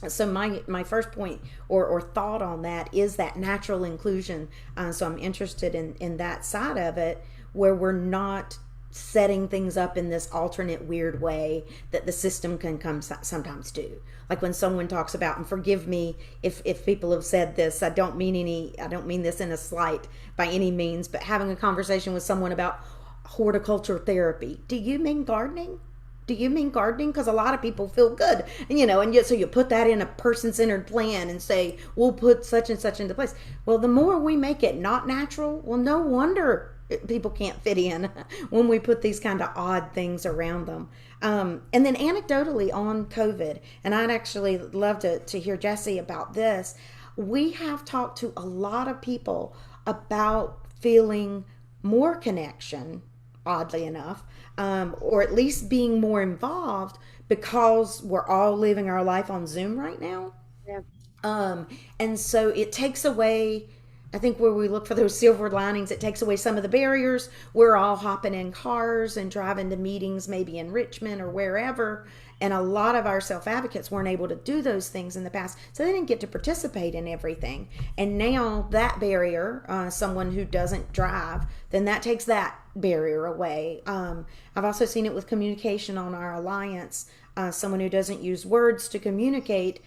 So my first point or thought on that is that natural inclusion. So I'm interested in that side of it, where we're not setting things up in this alternate weird way that the system can sometimes do. Like when someone talks about, and forgive me if people have said this, I don't mean this in a slight by any means, but having a conversation with someone about horticulture therapy. Do you mean gardening? Do you mean gardening? Because a lot of people feel good, you know, and yet so you put that in a person-centered plan and say, we'll put such and such into place. Well, the more we make it not natural, well, no wonder people can't fit in when we put these kind of odd things around them. And then anecdotally on COVID, and I'd actually love to hear Jessie about this. We have talked to a lot of people about feeling more connection, oddly enough, or at least being more involved, because we're all living our life on Zoom right now. Yeah. And so it takes away, I think, where we look for those silver linings, it takes away some of the barriers. We're all hopping in cars and driving to meetings, maybe in Richmond or wherever. And a lot of our self-advocates weren't able to do those things in the past, so they didn't get to participate in everything. And now that barrier, someone who doesn't drive, then that takes that barrier away. I've also seen it with communication on our alliance. Someone who doesn't use words to communicate,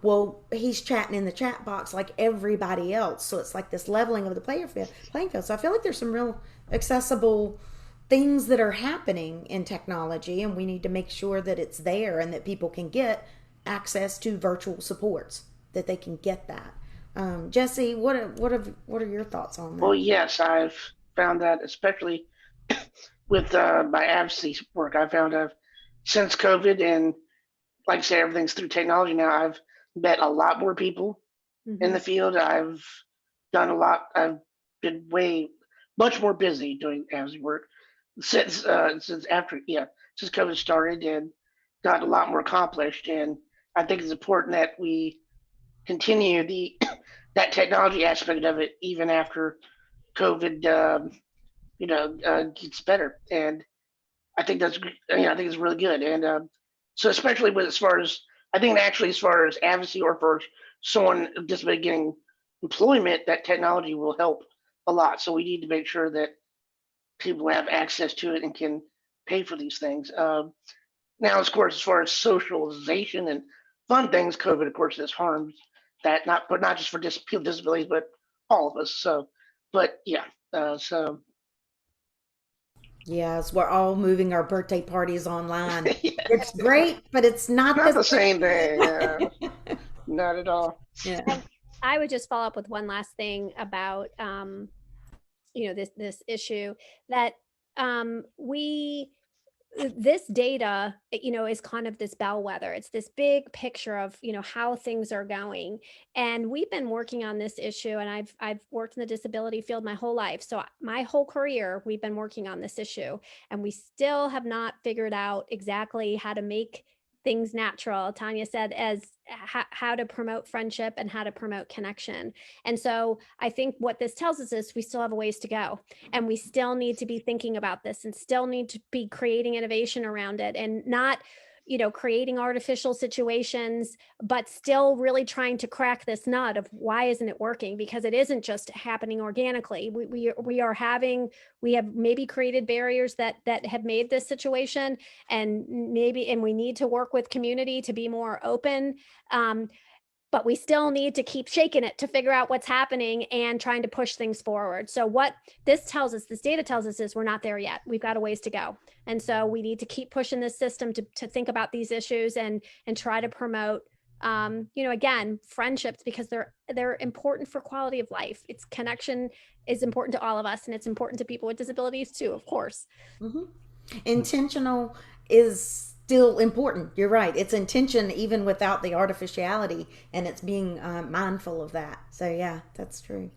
well, he's chatting in the chat box like everybody else. So it's like this leveling of the playing field. So I feel like there's some real accessible things that are happening in technology, and we need to make sure that it's there and that people can get access to virtual supports, that they can get that. Jessie, what are your thoughts on that? Well, yes, I've found that, especially with my advocacy work, I found since COVID, and like I said, everything's through technology now, I've met a lot more people in the field. I've done a lot. I've been much more busy doing advocacy work since COVID started, and got a lot more accomplished. And I think it's important that we continue that technology aspect of it even after COVID, gets better. And I think I think it's really good. And so especially as far as advocacy, or for someone with disability getting employment, that technology will help a lot. So we need to make sure that people have access to it and can pay for these things. Now, of course, as far as socialization and fun things, COVID, of course, has harmed that, not just for people with disabilities, but all of us. So, but yeah, so. Yes, we're all moving our birthday parties online. Yes. It's great, but it's not the same thing. Not at all. Yeah. And I would just follow up with one last thing about this issue, that we this data, is kind of this bellwether. It's this big picture of, how things are going. And we've been working on this issue, and I've worked in the disability field my whole life. So my whole career, we've been working on this issue, and we still have not figured out exactly how to make things natural. Tanya said, as how to promote friendship and how to promote connection. And so I think what this tells us is we still have a ways to go, and we still need to be thinking about this, and still need to be creating innovation around it, and not, creating artificial situations, but still really trying to crack this nut of why isn't it working? Because it isn't just happening organically. We have maybe created barriers that have made this situation, and we need to work with community to be more open. But we still need to keep shaking it to figure out what's happening and trying to push things forward. So what this data tells us is we're not there yet. We've got a ways to go. And so we need to keep pushing this system to think about these issues and try to promote, again, friendships, because they're important for quality of life. It's connection is important to all of us, and it's important to people with disabilities too, of course. Mm-hmm. Intentional is still important. You're right. It's intention even without the artificiality, and it's being mindful of that. So yeah, that's true.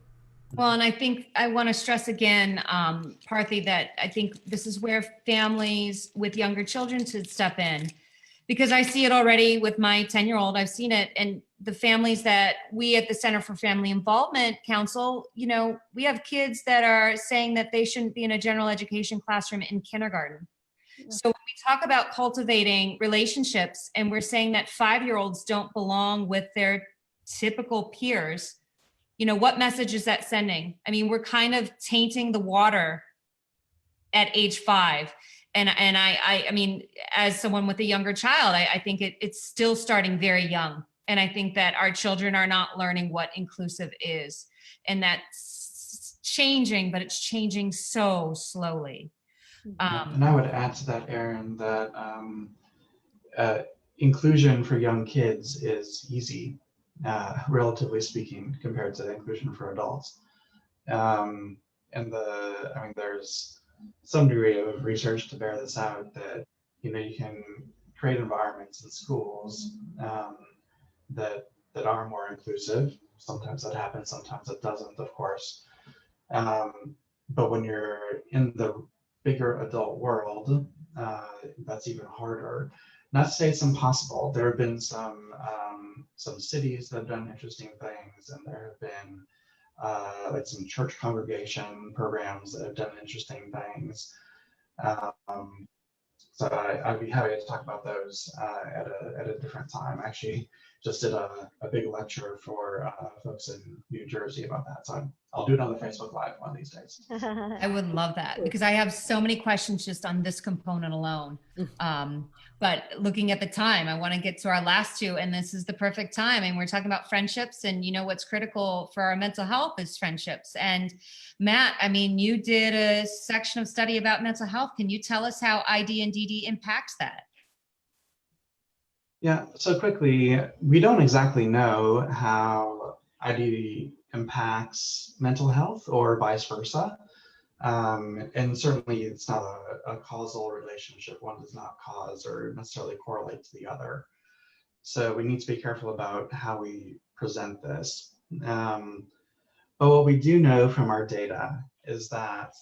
Well, and I think I want to stress again, Parthy, that I think this is where families with younger children should step in, because I see it already with my 10-year-old. I've seen it. And the families that we at the Center for Family Involvement Council, we have kids that are saying that they shouldn't be in a general education classroom in kindergarten. So when we talk about cultivating relationships, and we're saying that 5-year-olds don't belong with their typical peers, what message is that sending? I mean, we're kind of tainting the water at age 5. And I mean, as someone with a younger child, I think it's still starting very young. And I think that our children are not learning what inclusive is. And that's changing, but it's changing so slowly. And I would add to that, Erin, that inclusion for young kids is easy, relatively speaking, compared to inclusion for adults. There's some degree of research to bear this out, that you can create environments in schools that are more inclusive. Sometimes that happens, sometimes it doesn't, of course. But when you're in the bigger adult world, that's even harder. Not to say it's impossible. There have been some cities that have done interesting things, and there have been like some church congregation programs that have done interesting things. So I'd be happy to talk about those at a different time. I actually just did a big lecture for folks in New Jersey about that. So I'll do it on the Facebook Live one of these days. I would love that, because I have so many questions just on this component alone. But looking at the time, I want to get to our last two, and this is the perfect time. And we're talking about friendships, and what's critical for our mental health is friendships. And Matt, I mean, you did a section of study about mental health. Can you tell us how ID and DD impacts that? Yeah, so quickly, we don't exactly know how ID impacts mental health or vice versa. And certainly it's not a causal relationship. One does not cause or necessarily correlate to the other. So we need to be careful about how we present this. But what we do know from our data is that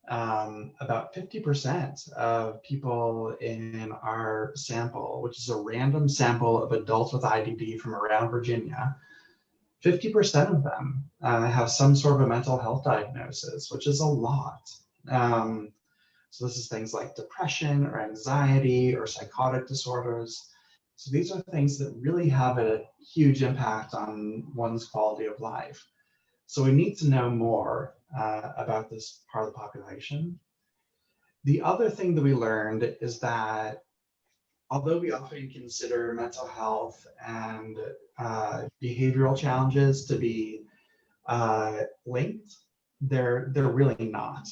about 50% of people in our sample, which is a random sample of adults with IDD from around Virginia, 50% of them have some sort of a mental health diagnosis, which is a lot. So this is things like depression or anxiety or psychotic disorders. So these are things that really have a huge impact on one's quality of life. So we need to know more about this part of the population. The other thing that we learned is that although we often consider mental health and behavioral challenges to be linked, they're really not.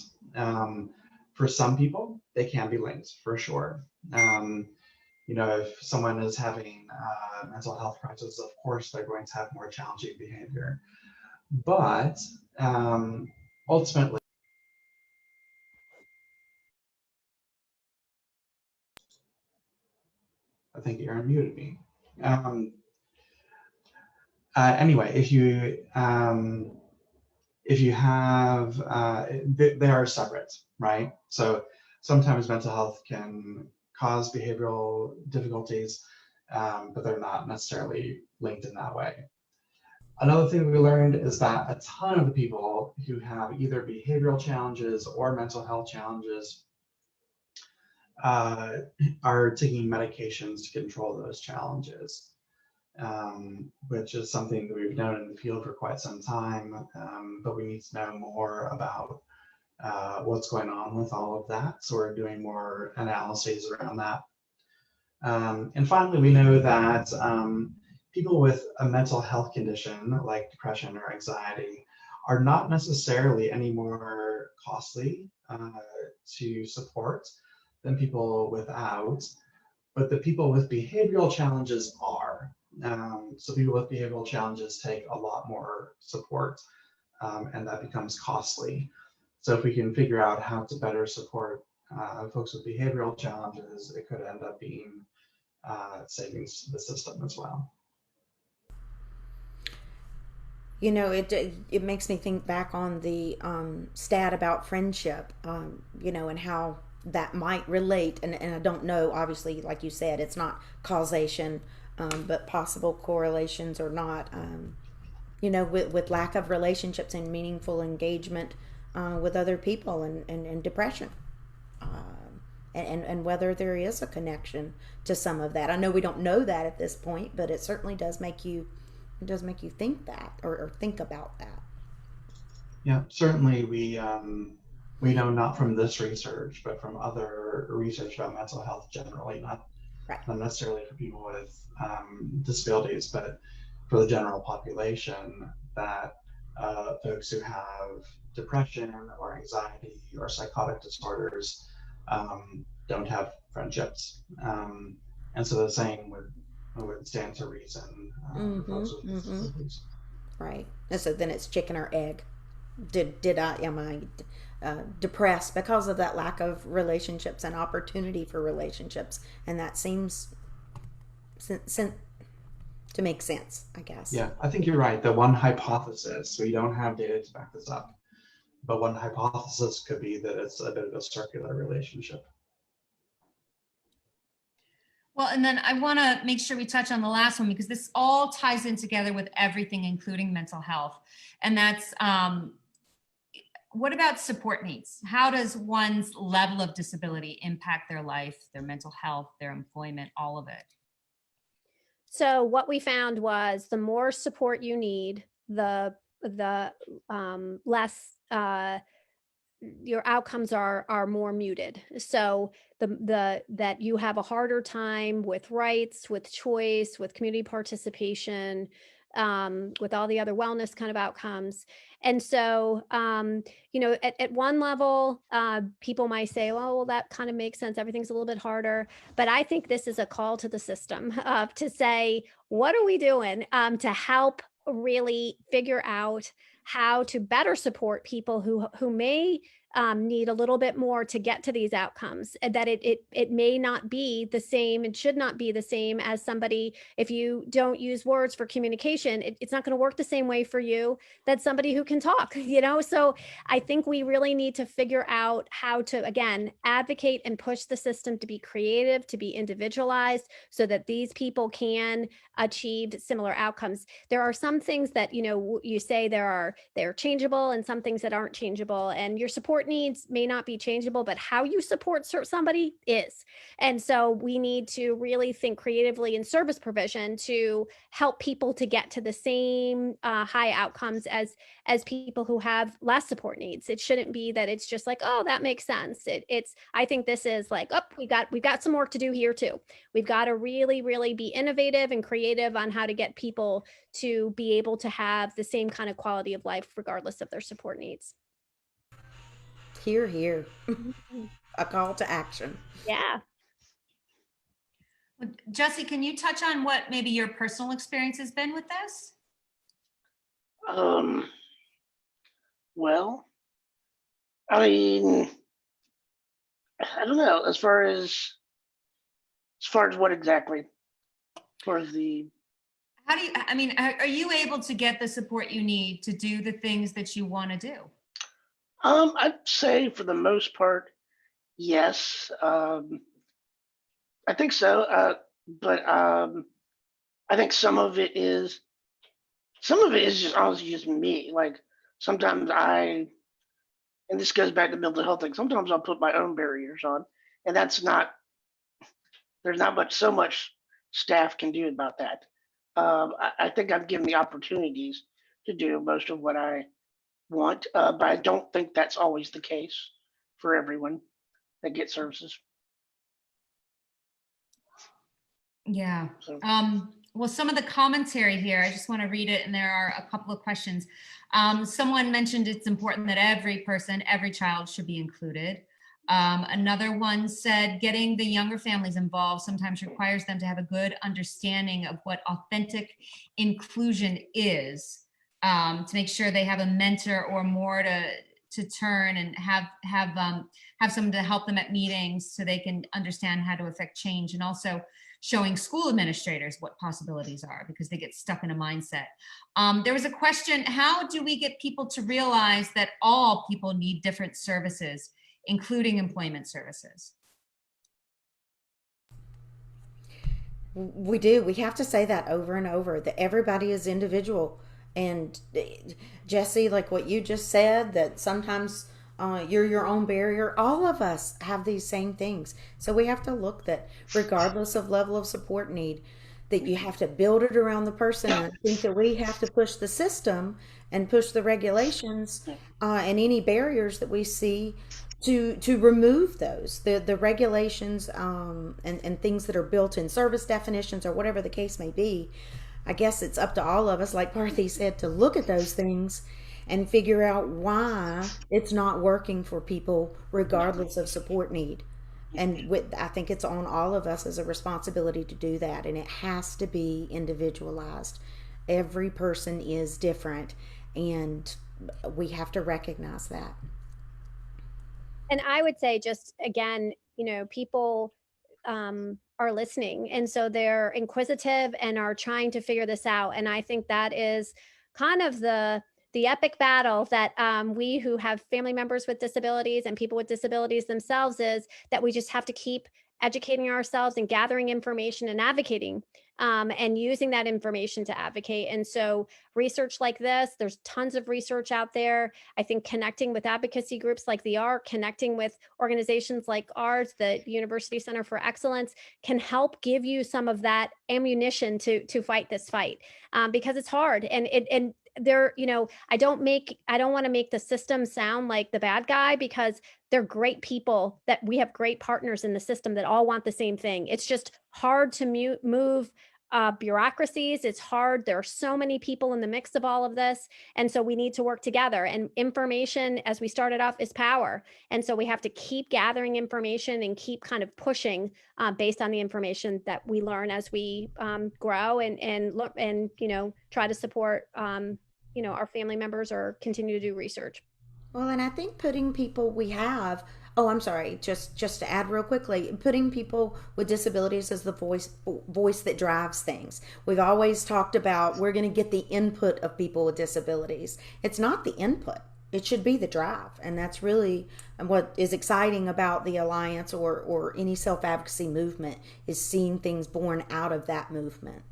For some people, they can be linked for sure. If someone is having a mental health crisis, of course they're going to have more challenging behavior. But ultimately, I think Aaron muted me. Anyway, if you have, they are separate, right? So sometimes mental health can cause behavioral difficulties, but they're not necessarily linked in that way. Another thing we learned is that a ton of the people who have either behavioral challenges or mental health challenges are taking medications to control those challenges, which is something that we've known in the field for quite some time, but we need to know more about what's going on with all of that. So we're doing more analyses around that. And finally, we know that people with a mental health condition like depression or anxiety are not necessarily any more costly to support than people without, but the people with behavioral challenges are. So people with behavioral challenges take a lot more support, and that becomes costly. So if we can figure out how to better support folks with behavioral challenges, it could end up being saving the system as well. You know, it makes me think back on the stat about friendship, you know, and how that might relate. And I don't know, obviously, like you said, it's not causation, but possible correlations or not, you know, with lack of relationships and meaningful engagement with other people and depression. And whether there is a connection to some of that. I know we don't know that at this point, but it certainly does make you think that or think about that. Yeah, certainly we know not from this research, but from other research about mental health generally, not necessarily for people with disabilities, but for the general population, that folks who have depression or anxiety or psychotic disorders don't have friendships. And so the same would stand to reason for folks with disabilities. Right. And so then it's chicken or egg. Am I depressed because of that lack of relationships and opportunity for relationships? And that seems to make sense, I guess. Yeah, I think you're right. The one hypothesis, we don't have data to back this up, but one hypothesis could be that it's a bit of a circular relationship. Well, and then I want to make sure we touch on the last one, because this all ties in together with everything, including mental health. And that's, what about support needs? How does one's level of disability impact their life, their mental health, their employment, all of it? So what we found was the more support you need, the less your outcomes are more muted. So that you have a harder time with rights, with choice, with community participation, with all the other wellness kind of outcomes. And so, you know, at one level, people might say, well, that kind of makes sense. Everything's a little bit harder. But I think this is a call to the system to say, what are we doing to help really figure out how to better support people who may need a little bit more to get to these outcomes, and that it may not be the same and should not be the same as somebody. If you don't use words for communication, it's not going to work the same way for you that somebody who can talk, you know? So I think we really need to figure out how to, again, advocate and push the system to be creative, to be individualized, so that these people can achieve similar outcomes. There are some things that, you know, you say they're changeable, and some things that aren't changeable, and your support needs may not be changeable, but how you support somebody is. And so we need to really think creatively in service provision to help people to get to the same high outcomes as people who have less support needs. It shouldn't be that it's just like, oh, that makes sense. I think this is like, oh, we've got some work to do here too. We've got to really, really be innovative and creative on how to get people to be able to have the same kind of quality of life regardless of their support needs. Hear, hear. A call to action. Yeah. Jessie, can you touch on what maybe your personal experience has been with this? Well, I mean, I don't know. As far as As far as what exactly? For the How do you, I mean, are you able to get the support you need to do the things that you want to do? I'd say for the most part, yes. I think so. But I think some of it is just honestly just me. Like sometimes and this goes back to mental health thing. Sometimes I'll put my own barriers on, and there's not so much staff can do about that. I think I'm given the opportunities to do most of what I want, but I don't think that's always the case for everyone that gets services. Yeah. So, Well, some of the commentary here, I just want to read it, and there are a couple of questions. Someone mentioned it's important that every child should be included. Another one said getting the younger families involved sometimes requires them to have a good understanding of what authentic inclusion is, to make sure they have a mentor or more to turn and have someone to help them at meetings so they can understand how to affect change, and also showing school administrators what possibilities are because they get stuck in a mindset. There was a question, how do we get people to realize that all people need different services, including employment services? We do. We have to say that over and over, that everybody is individual. And Jessie, like what you just said, that sometimes you're your own barrier. All of us have these same things. So we have to look that regardless of level of support need, that you have to build it around the person. And I think that we have to push the system and push the regulations and any barriers that we see to remove those, the regulations and things that are built in service definitions or whatever the case may be. I guess it's up to all of us, like Parthy said, to look at those things and figure out why it's not working for people regardless of support need. And I think it's on all of us as a responsibility to do that, and it has to be individualized. Every person is different, and we have to recognize that. And I would say, just again, people are listening, and so they're inquisitive and are trying to figure this out. And I think that is kind of the epic battle that we who have family members with disabilities and people with disabilities themselves, is that we just have to keep educating ourselves and gathering information and advocating and using that information to advocate. And so research like this, there's tons of research out there. I think connecting with advocacy groups like the ARC, connecting with organizations like ours, the University Center for Excellence, can help give you some of that ammunition to fight this fight, because it's hard. And there, I don't want to make the system sound like the bad guy, because they're great people, that we have great partners in the system that all want the same thing. It's just hard to move bureaucracies. It's hard. There are so many people in the mix of all of this. And so we need to work together, and information, as we started off, is power. And so we have to keep gathering information and keep kind of pushing based on the information that we learn as we grow and look and, try to support, our family members or continue to do research. Well, and I think putting people we have, oh, I'm sorry, just to add real quickly, putting people with disabilities as the voice that drives things. We've always talked about we're going to get the input of people with disabilities. It's not the input. It should be the drive. And that's really what is exciting about the Alliance or any self-advocacy movement, is seeing things born out of that movement.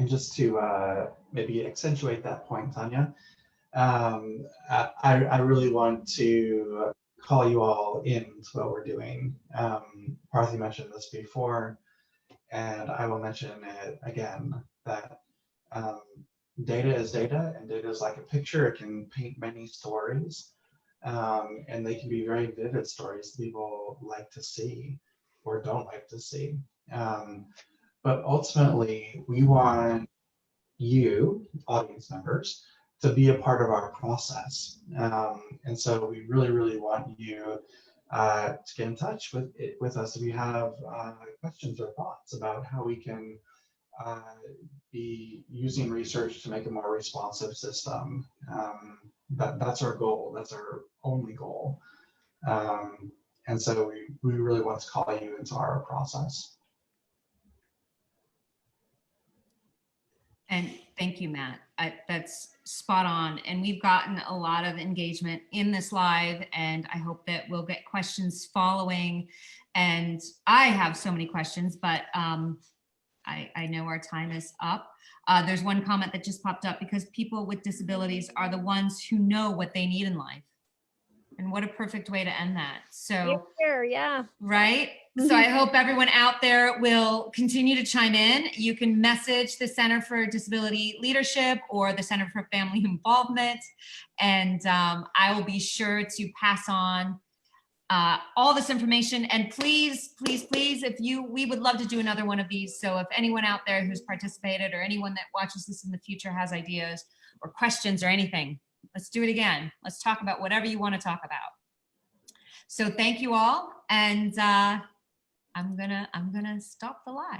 And just to maybe accentuate that point, Tanya, I really want to call you all into what we're doing. Parthy mentioned this before, and I will mention it again, that data is data, and data is like a picture. It can paint many stories, and they can be very vivid stories that people like to see or don't like to see. But ultimately, we want you, audience members, to be a part of our process. And so we really, really want you to get in touch with us if you have questions or thoughts about how we can be using research to make a more responsive system. That's our goal. That's our only goal. And so we really want to call you into our process. And thank you, Matt. That's spot on. And we've gotten a lot of engagement in this live, and I hope that we'll get questions following. And I have so many questions, but I know our time is up. There's one comment that just popped up, because people with disabilities are the ones who know what they need in life. And what a perfect way to end that. So, yeah. Right? So I hope everyone out there will continue to chime in. You can message the Center for Disability Leadership or the Center for Family Involvement. And I will be sure to pass on all this information. And please, please, please, we would love to do another one of these. So if anyone out there who's participated or anyone that watches this in the future has ideas or questions or anything, let's do it again. Let's talk about whatever you want to talk about. So thank you all. And I'm gonna stop the live.